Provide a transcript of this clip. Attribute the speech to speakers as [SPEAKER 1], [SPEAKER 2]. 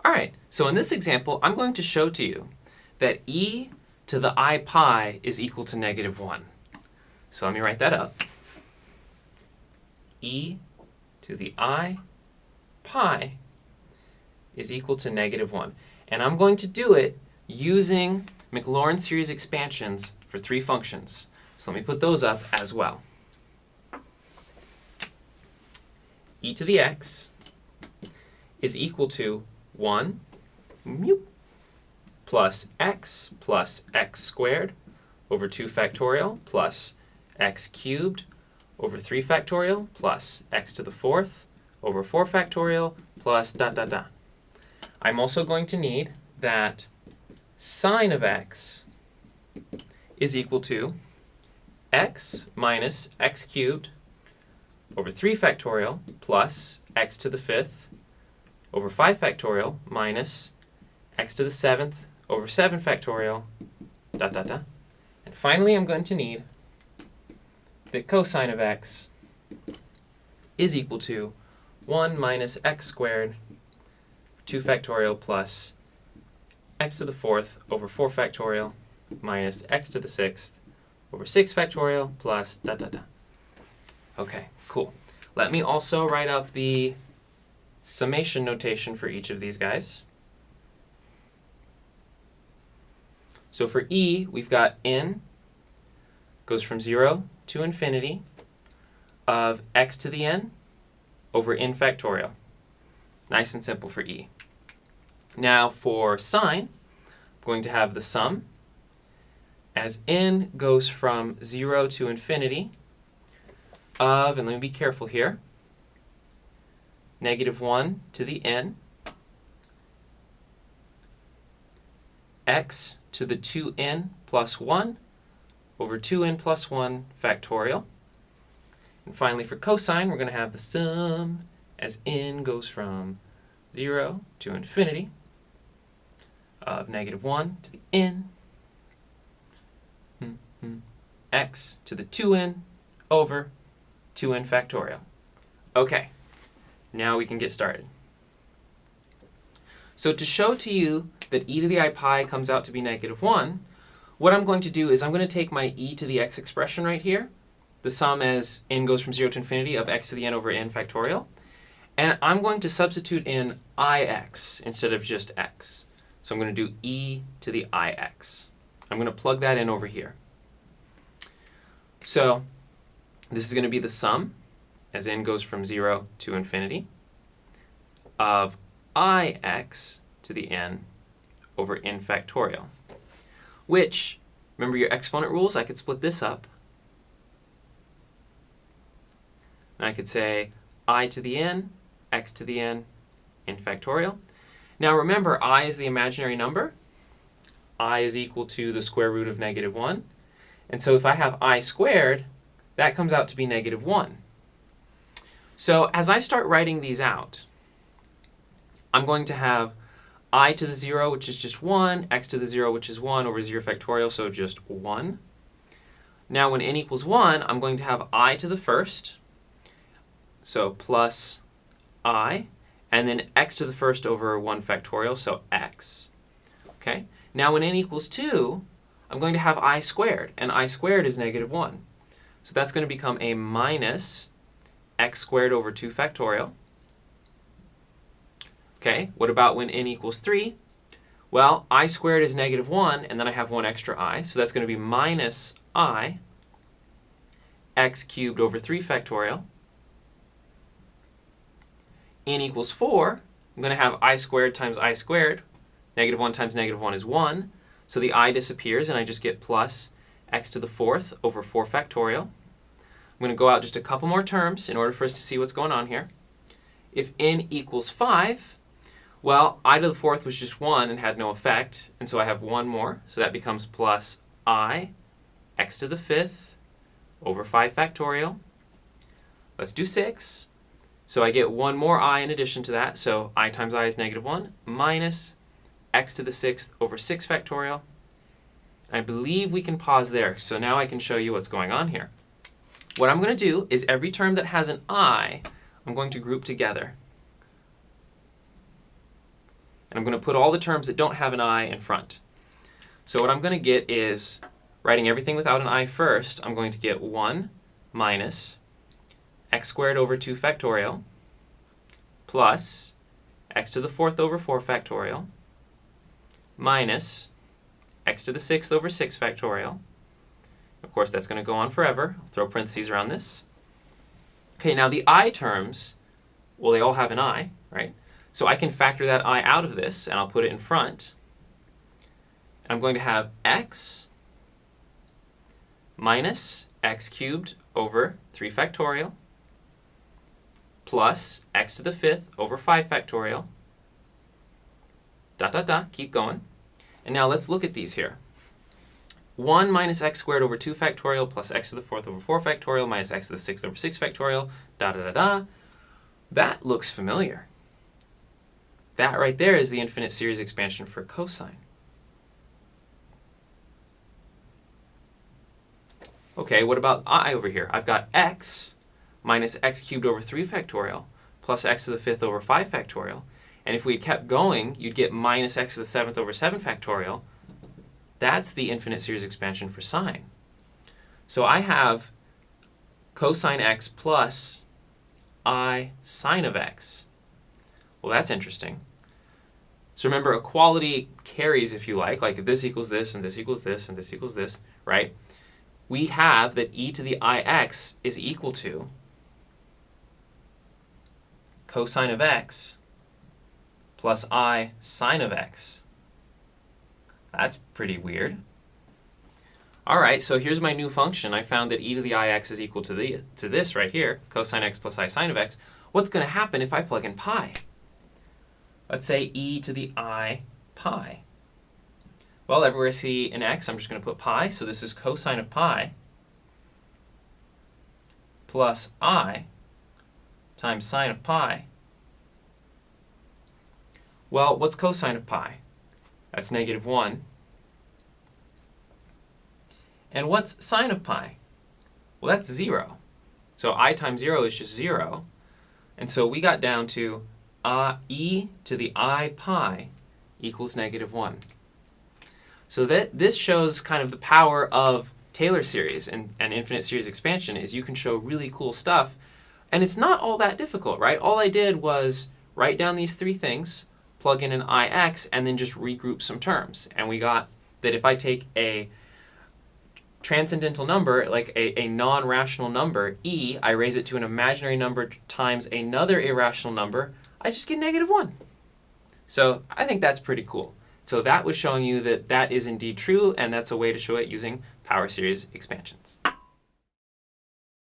[SPEAKER 1] All right, so in this example, I'm going to show to you that e to the I pi is equal to -1. So let me write that up. E to the I pi is equal to -1. And I'm going to do it using Maclaurin series expansions for 3 functions. So let me put those up as well. E to the x is equal to 1 plus x squared over 2 factorial plus x cubed over 3 factorial plus x to the 4th over 4 factorial plus ... I'm also going to need that sine of x is equal to x minus x cubed over 3 factorial plus x to the 5th over 5 factorial minus x to the 7th over 7 factorial ... And finally, I'm going to need that cosine of x is equal to 1 minus x squared 2 factorial plus x to the 4th over 4 factorial minus x to the 6th over 6 factorial plus ... Okay, cool. Let me also write up the summation notation for each of these guys. So for e, we've got n goes from 0 to infinity of x to the n over n factorial. Nice and simple for e. Now for sine, I'm going to have the sum as n goes from 0 to infinity of, and let me be careful here, -1 to the n, x to the 2n plus 1 over 2n plus 1 factorial. And finally for cosine, we're going to have the sum as n goes from 0 to infinity of -1 to the n, x to the 2n over 2n factorial. Okay, now we can get started. So to show to you that e to the I pi comes out to be -1, what I'm going to do is I'm going to take my e to the x expression right here, the sum as n goes from 0 to infinity of x to the n over n factorial, and I'm going to substitute in ix instead of just x. So I'm going to do e to the ix. I'm going to plug that in over here. So this is going to be the sum as n goes from 0 to infinity of ix to the n over n factorial, which, remember your exponent rules, I could split this up. And I could say I to the n, x to the n, n factorial. Now remember, I is the imaginary number. I is equal to the square root of -1. And so if I have I squared, that comes out to be -1. So as I start writing these out, I'm going to have I to the 0, which is just 1, x to the 0, which is 1, over 0 factorial, so just 1. Now when n equals 1, I'm going to have I to the first, so plus I, and then x to the first over 1 factorial, so x. Okay. Now when n equals 2, I'm going to have I squared, and I squared is -1. So that's going to become a minus x squared over 2 factorial. Okay, what about when n equals 3? Well, I squared is -1, and then I have 1 extra I, so that's going to be minus I x cubed over 3 factorial. N equals 4, I'm going to have I squared times I squared. -1 times -1 is 1, so the I disappears, and I just get plus x to the 4th over 4 factorial. I'm going to go out just a couple more terms in order for us to see what's going on here. If n equals 5, well, I to the 4th was just 1 and had no effect, and so I have 1 more, so that becomes plus I x to the 5th over 5 factorial. Let's do 6. So I get 1 more I in addition to that, so I times I is -1, minus x to the 6th over 6 factorial. I believe we can pause there, so now I can show you what's going on here. What I'm going to do is every term that has an I, I'm going to group together. And I'm going to put all the terms that don't have an I in front. So what I'm going to get is, writing everything without an I first, I'm going to get 1 minus x squared over 2 factorial plus x to the 4th over 4 factorial minus x to the 6th over 6 factorial. Of course, that's going to go on forever. I'll throw parentheses around this. Okay, now the I terms, well, they all have an I, right? So I can factor that I out of this, and I'll put it in front. I'm going to have x minus x cubed over 3 factorial plus x to the 5th over 5 factorial, dot, dot, dot, keep going. And now let's look at these here. 1 minus x squared over 2 factorial plus x to the 4th over 4 factorial minus x to the 6th over 6 factorial, da, da, da, da. That looks familiar. That right there is the infinite series expansion for cosine. Okay, what about I over here? I've got x minus x cubed over 3 factorial plus x to the 5th over 5 factorial. And if we kept going, you'd get minus x to the 7th over 7 factorial. That's the infinite series expansion for sine. So I have cosine x plus I sine of x. Well, that's interesting. So remember, equality carries, if you like if this equals this, and this equals this, and this equals this, right? We have that e to the ix is equal to cosine of x plus I sine of x. That's pretty weird. All right, so here's my new function. I found that e to the ix is equal to this right here, cosine x plus I sine of x. What's going to happen if I plug in pi? Let's say e to the I pi. Well, everywhere I see an x, I'm just going to put pi. So this is cosine of pi plus I times sine of pi. Well, what's cosine of pi? That's -1. And what's sine of pi? Well, that's 0. So I times 0 is just 0. And so we got down to e to the I pi equals -1. So this shows kind of the power of Taylor series and infinite series expansion is you can show really cool stuff. And it's not all that difficult, right? All I did was write down these 3 things, plug in an ix, and then just regroup some terms. And we got that if I take a transcendental number, like a non-rational number, e, I raise it to an imaginary number times another irrational number, I just get -1. So I think that's pretty cool. So that was showing you that that is indeed true, and that's a way to show it using power series expansions.